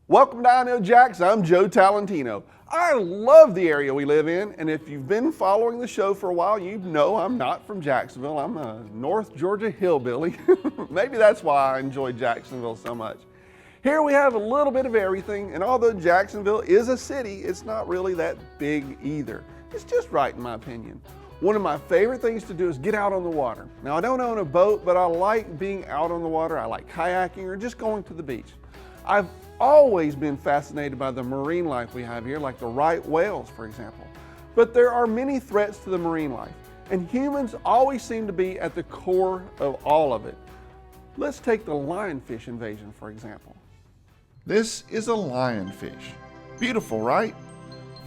Welcome to Know Jax. I'm Joe Talentino. I love the area we live in, and if you've been following the show for a while, you know I'm not from Jacksonville. I'm a North Georgia hillbilly. Maybe that's why I enjoy Jacksonville so much. Here we have a little bit of everything, and although Jacksonville is a city, it's not really that big either. It's just right in my opinion. One of my favorite things to do is get out on the water. Now I don't own a boat, but I like being out on the water. I like kayaking or just going to the beach. I've always been fascinated by the marine life we have here, like the right whales, for example. But there are many threats to the marine life, and humans always seem to be at the core of all of it. Let's take the lionfish invasion, for example. This is a lionfish. Beautiful, right?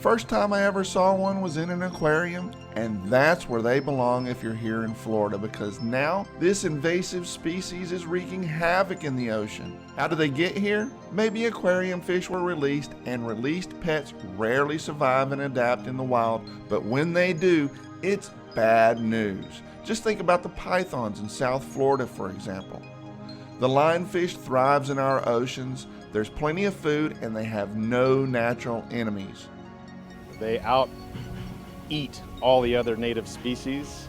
First time I ever saw one was in an aquarium, and that's where they belong if you're here in Florida, because now this invasive species is wreaking havoc in the ocean. How did they get here? Maybe aquarium fish were released, and released pets rarely survive and adapt in the wild, but when they do, it's bad news. Just think about the pythons in South Florida, for example. The lionfish thrives in our oceans. There's plenty of food, and they have no natural enemies. They out-eat all the other native species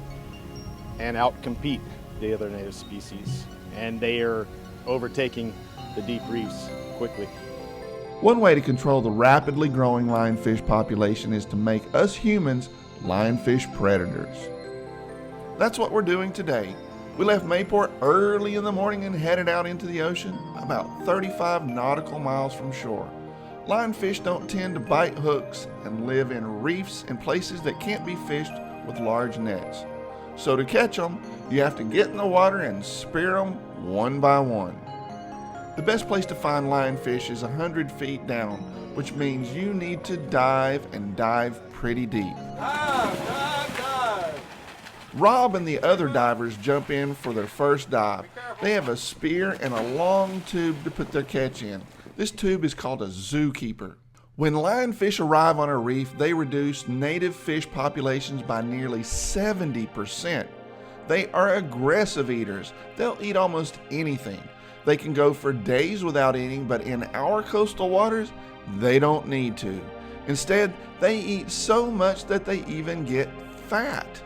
and out-compete the other native species, and they are overtaking the deep reefs quickly. One way to control the rapidly growing lionfish population is to make us humans lionfish predators. That's what we're doing today. We left Mayport early in the morning and headed out into the ocean, about 35 nautical miles from shore. Lionfish don't tend to bite hooks and live in reefs and places that can't be fished with large nets. So to catch them, you have to get in the water and spear them one by one. The best place to find lionfish is 100 feet down, which means you need to dive and dive pretty deep. Rob and the other divers jump in for their first dive. They have a spear and a long tube to put their catch in. This tube is called a zookeeper. When lionfish arrive on a reef, they reduce native fish populations by nearly 70%. They are aggressive eaters. They'll eat almost anything. They can go for days without eating, but in our coastal waters, they don't need to. Instead, they eat so much that they even get fat.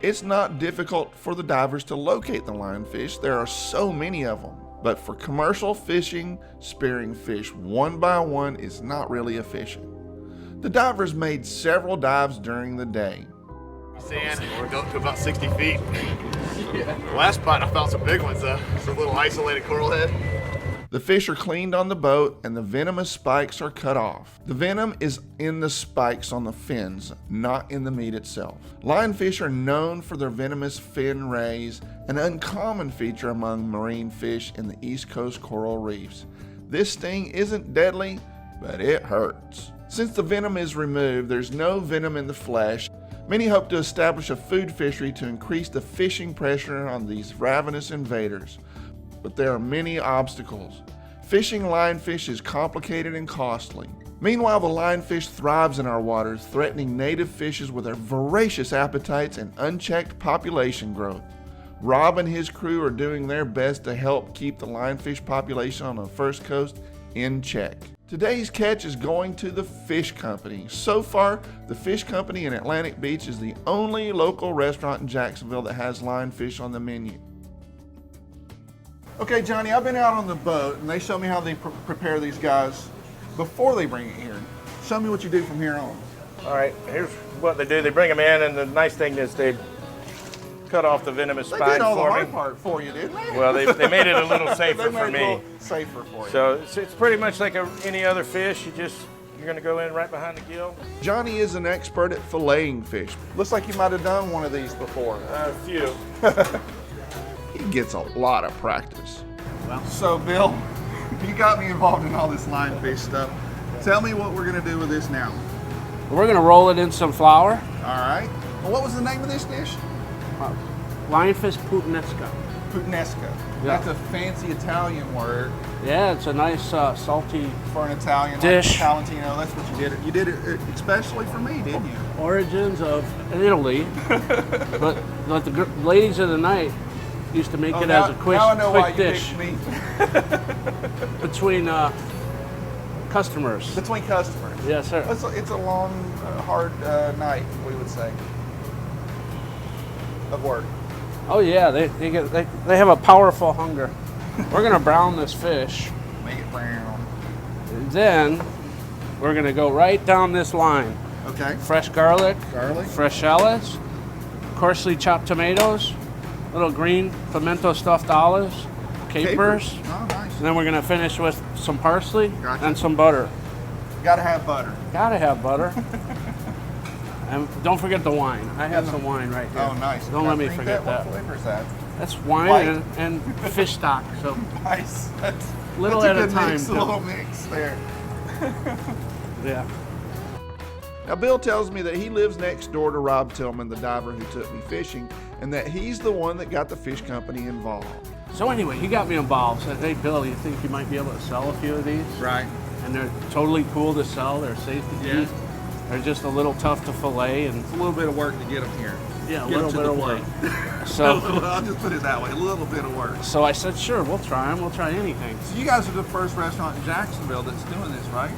It's not difficult for the divers to locate the lionfish. There are so many of them. But for commercial fishing, spearing fish one by one is not really efficient. The divers made several dives during the day. Sand, we're going to about 60 feet. The last spot I found some big ones though. It's a little isolated coral head. The fish are cleaned on the boat and the venomous spikes are cut off. The venom is in the spikes on the fins, not in the meat itself. Lionfish are known for their venomous fin rays, an uncommon feature among marine fish in the East Coast coral reefs. This sting isn't deadly, but it hurts. Since the venom is removed, there's no venom in the flesh. Many hope to establish a food fishery to increase the fishing pressure on these ravenous invaders. But there are many obstacles. Fishing lionfish is complicated and costly. Meanwhile, the lionfish thrives in our waters, threatening native fishes with their voracious appetites and unchecked population growth. Rob and his crew are doing their best to help keep the lionfish population on the First Coast in check. Today's catch is going to the Fish Company. So far, the Fish Company in Atlantic Beach is the only local restaurant in Jacksonville that has lionfish on the menu. Okay, Johnny, I've been out on the boat, and they show me how they prepare these guys before they bring it here. Show me what you do from here on. All right, here's what they do. They bring them in, and the nice thing is they cut off the venomous spine for me. They did all the hard part for you, didn't they? Well, they made it a little safer for me. A little safer for you. So it's pretty much like any other fish. You're gonna go in right behind the gill. Johnny is an expert at filleting fish. Looks like you might have done one of these before. A few. He gets a lot of practice. So, Bill, you got me involved in all this lionfish stuff. Tell me what we're gonna do with this now. We're gonna roll it in some flour. All right. Well, what was the name of this dish? Lionfish puttanesca. Puttanesca. Yeah. That's a fancy Italian word Yeah, it's a nice salty for an Italian dish. Like Talentino. That's what you did. You did it especially for me, didn't you? origins of Italy. but the ladies of the night used to make it as a quick dish. You picked me. Between customers. Between customers. Yes, sir. It's a long, hard night, we would say, of work. Oh yeah, they have a powerful hunger. We're gonna brown this fish. Make it brown. Then we're gonna go right down this line. Okay. Fresh garlic, Garlic. fresh shallots, coarsely chopped tomatoes, little green pimento stuffed olives, capers. Oh, nice. And then we're gonna finish with some parsley Gotcha. and some butter. Gotta have butter. Gotta have butter. And don't forget the wine. I have some wine right here. Oh, nice. Don't let me forget that. What flavor is that? That's wine White. and fish stock. So Nice. That's little that's at a good time. Mix, a Bill. little mix there. Yeah. Now, Bill tells me that he lives next door to Rob Tillman, the diver who took me fishing, and that he's the one that got the fish company involved. So anyway, he got me involved. Said, "Hey, Bill, you think you might be able to sell a few of these?" Right. And they're totally cool to sell. They're safe to eat. They're just a little tough to fillet, and It's a little bit of work to get them here. yeah, a Get little to bit the of plate. work. So, I'll just put it that way, a little bit of work. so I said, "Sure, we'll try them. We'll try anything." So you guys are the first restaurant in Jacksonville that's doing this, right?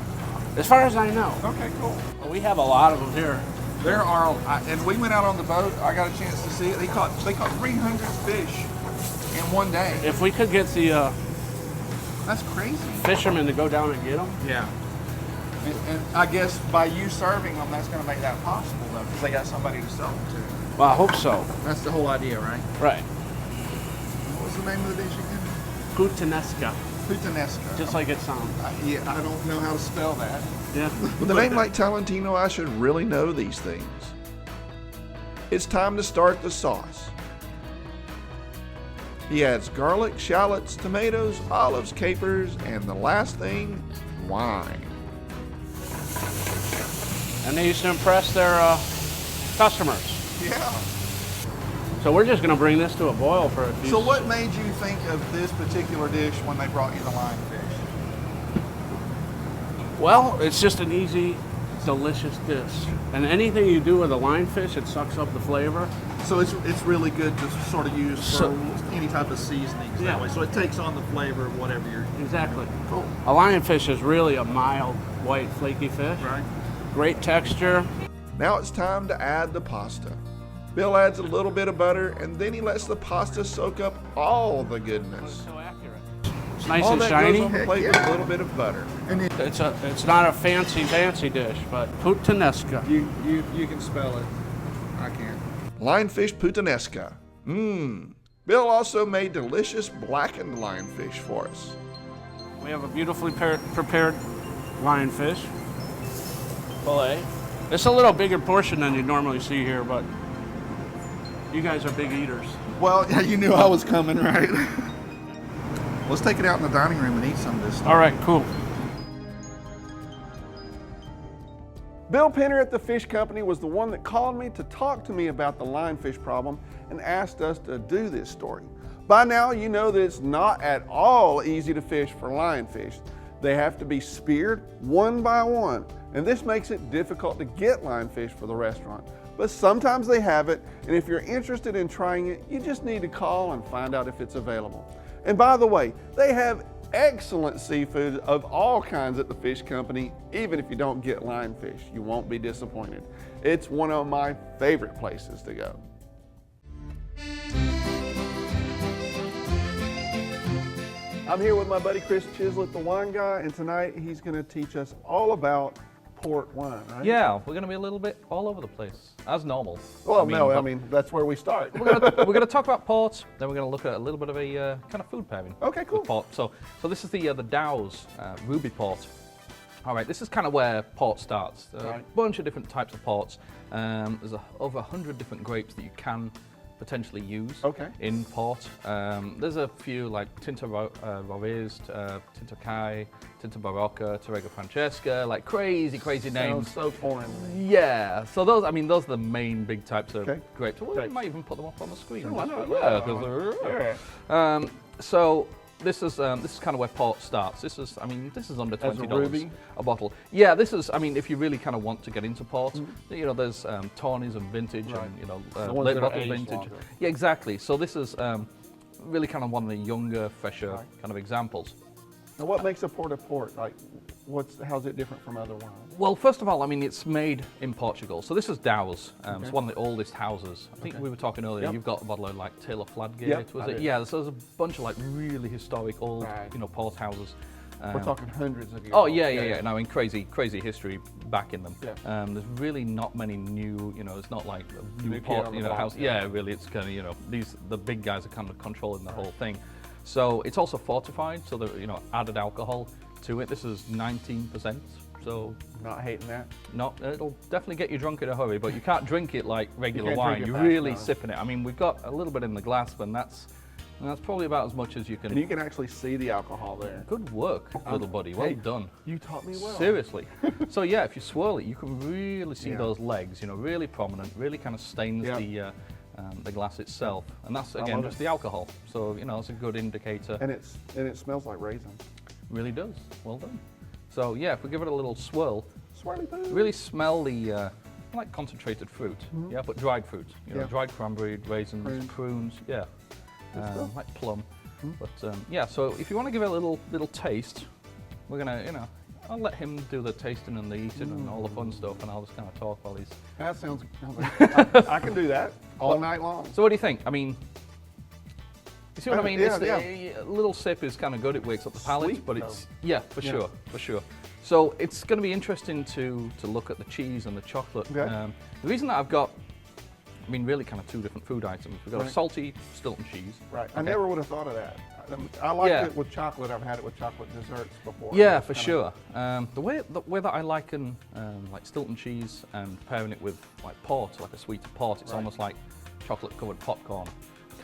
As far as I know, Okay, cool. we have a lot of them here. There are, and we went out on the boat. I got a chance to see it. They caught 300 fish in one day. If we could get the That's crazy. fishermen to go down and get them, Yeah. And I guess by you serving them, that's going to make that possible, though, because they got somebody to sell them to. well, I hope so. That's the whole idea, right? Right. What was the name of the dish again? Puttanesca, Puttanesca. just like it sounds. Yeah, I don't know how to spell that. Yeah. With a name like Talentino, I should really know these things. It's time to start the sauce. He adds garlic, shallots, tomatoes, olives, capers, and the last thing, wine. And they used to impress their customers. Yeah. So we're just going to bring this to a boil for a few. So what made you think of this particular dish when they brought you the lionfish? Well, it's just an easy, delicious dish. And anything you do with a lionfish, it sucks up the flavor. So it's really good to sort of use for So- any type of seasonings Yeah. that way. So it takes on the flavor of whatever you're. Exactly. Cool. A lionfish is really a mild, white, flaky fish. Right. Great texture. Now it's time to add the pasta. Bill adds a little bit of butter, and then he lets the pasta soak up all the goodness. So accurate. It's nice All and that shiny. goes on the plate with a little bit of butter. It's not a fancy dish, but puttanesca. You can spell it. I can't. Lionfish puttanesca. Mmm. Bill also made delicious blackened lionfish for us. We have a beautifully prepared lionfish fillet. It's a little bigger portion than you normally see here, but you guys are big eaters. Well, yeah, you knew I was coming, right? Let's take it out in the dining room and eat some of this stuff. All right, cool. Bill Penner at the Fish Company was the one that called me to talk to me about the lionfish problem and asked us to do this story. By now, you know that it's not at all easy to fish for lionfish. They have to be speared one by one, and this makes it difficult to get lionfish for the restaurant. But sometimes they have it, and if you're interested in trying it, you just need to call and find out if it's available. And by the way, they have excellent seafood of all kinds at the Fish Company. Even if you don't get lionfish, you won't be disappointed. It's one of my favorite places to go. I'm here with my buddy Chris Chislett, the wine guy, and tonight he's going to teach us all about port wine, right? Yeah, we're going to be a little bit all over the place, as normal. Well, but I mean, that's where we start. we're going to talk about port, then we're going to look at a little bit of a kind of food pairing. Okay, cool. with port. So this is the Dow's Ruby port. All right, this is kind of where port starts. There are a bunch of different types of ports. There's over 100 different grapes that you can potentially use in port. There's a few like Tinto Rovers, Tinto Kai, Tinto Barocca, Torrego Francesca, like crazy names. Sounds so foreign. Yeah, so those are the main big types of grapes. Well, we Okay. might even put them up on the screen. Sure, why not? Yeah, 'cause so this is kind of where port starts. This is under $20 ruby? a bottle. Yeah, this is. I mean, if you really kind of want to get into port, you know, there's Tawny's and vintage, and you know, The ones late that are bottle aged vintage. longer. Yeah, exactly. So this is really kind of one of the younger, fresher kind of examples. Now, what makes a Port au Port? Like, how's it different from other wines? Well, first of all, I mean, it's made in Portugal. So this is Dow's. It's one of the oldest houses. I think we were talking earlier, Yep. You've got a bottle of like Taylor Fladgate, Yep, was I it? do. Yeah, so there's a bunch of like really historic old, Right. port houses. We're talking hundreds of years. Oh old. yeah. No, in crazy history back in them. Yeah. There's really not many new, it's not like a New new kid port, on the block, house. yeah. Yeah, really, it's kind of the big guys are kind of controlling the whole thing. So it's also fortified, so there added alcohol to it. This is 19%, so Not hating that. it'll definitely get you drunk in a hurry, but you can't drink it like regular can't wine. drink it You're fast, really no. sipping it. I mean, we've got a little bit in the glass, but that's probably about as much as you can. And you can actually see the alcohol there. Good work, little buddy. Well Hey, done. You taught me well. Seriously. So yeah, if you swirl it, you can really see those legs, really prominent, really kind of stains the glass itself. And that's, again, love just it. the alcohol. So, it's a good indicator. And it smells like raisins. Really does. Well done. So yeah, if we give it a little swirl, Swirly boo. really smell the, like concentrated fruit. Yeah, but dried fruit. Yeah. Dried cranberry, raisins, prunes, yeah. Like plum. But yeah, so if you want to give it a little taste, we're gonna, I'll let him do the tasting and the eating and all the fun stuff, and I'll just kind of talk while he's. That sounds like I can do that all night long. So what do you think? I mean, you see what I mean? Yeah, A little sip is kind of good. It wakes up the palate, Sweet, but though. it's for sure. So it's going to be interesting to look at the cheese and the chocolate. Okay. The reason that I've got, really kind of two different food items. We've got a Right. salty Stilton cheese. Right. I Okay. never would have thought of that. I like Yeah. it with chocolate. I've had it with chocolate desserts before. Yeah, It's for kinda- sure. The way that I liken like Stilton cheese and pairing it with like port, like a sweeter port, it's Right. almost like chocolate covered popcorn.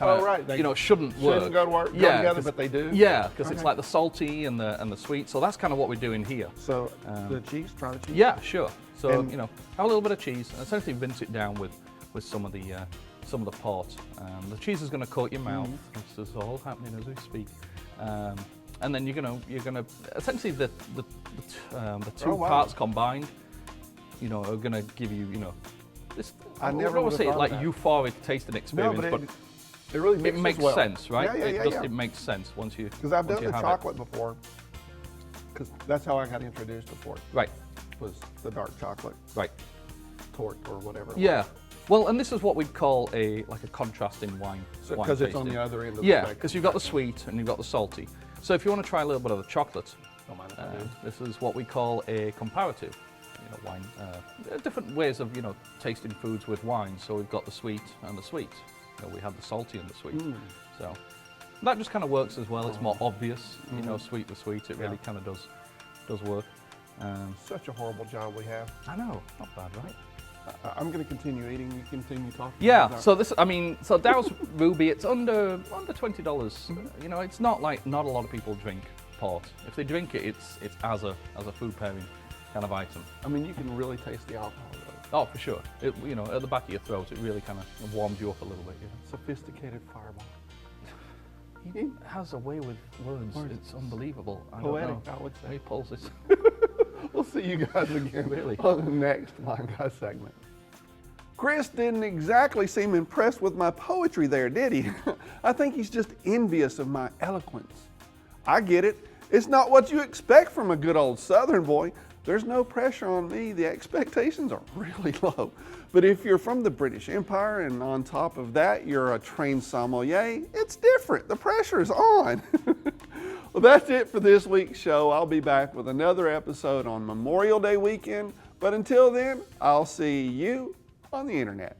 Oh, right. They Shouldn't work. Shouldn't go to work, go Yeah, together, 'cause- but they do. Yeah, because it's Okay. like the salty and the sweet. So that's kind of what we're doing here. So the cheese, try the cheese. Yeah, sure. So And- have a little bit of cheese and essentially rinse it down with some of the port. The cheese is going to coat your mouth. This is all happening as we speak. And then you're gonna essentially the two Oh, wow. parts combined, are gonna give you this. I never would would've say thought like of that. euphoric tasting No, experience, but but it really it mixes makes well. sense, right? Yeah. It makes sense once you. Because I've once done you the have it. chocolate before. Because that's how I got introduced to port. Right, Was the dark chocolate right. tort or whatever. it Yeah. Well, and this is what we'd call a contrasting wine. was. wine Because it's on tasting. the other end of the Yeah, spectrum. because you've got the sweet and you've got the salty. So if you want to try a little bit of the chocolate, Don't mind if I do. this is what we call a comparative wine. Different ways of tasting foods with wine. So we've got the sweet and the sweet. We have the salty and the sweet. So that just kind of works as well. It's more obvious, sweet with sweet. It really kind of does work. Such a horrible job we have. I know, not bad, right? I'm going to continue eating. You continue talking. Yeah, about- so Dow's Ruby, it's under $20. It's not like not a lot of people drink port. If they drink it, it's as a food pairing kind of item. I mean, you can really taste the alcohol though. Oh, for sure. It, at the back of your throat, it really kind of warms you up a little bit. Sophisticated fireball. He has a way with words. It's unbelievable. I don't Poetic, know. I would say. He pulls this. We'll see you guys again Really? on the next Line Guy segment. Chris didn't exactly seem impressed with my poetry there, did he? I think he's just envious of my eloquence. I get it. It's not what you expect from a good old Southern boy. There's no pressure on me. The expectations are really low. But if you're from the British Empire and on top of that, you're a trained sommelier, it's different. The pressure is on. Well, that's it for this week's show. I'll be back with another episode on Memorial Day weekend. But until then, I'll see you on the internet.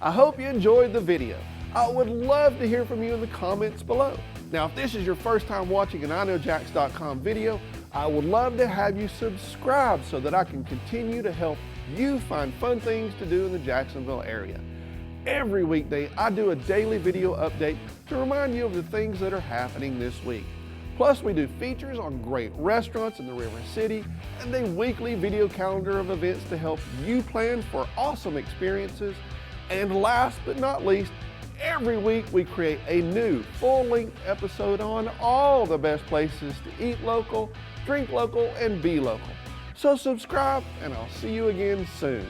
I hope you enjoyed the video. I would love to hear from you in the comments below. Now, if this is your first time watching an KnowJax.com video, I would love to have you subscribe so that I can continue to help you find fun things to do in the Jacksonville area. Every weekday, I do a daily video update to remind you of the things that are happening this week. Plus, we do features on great restaurants in the River City and a weekly video calendar of events to help you plan for awesome experiences. And last but not least, every week we create a new full-length episode on all the best places to eat local, drink local, and be local. So subscribe, and I'll see you again soon.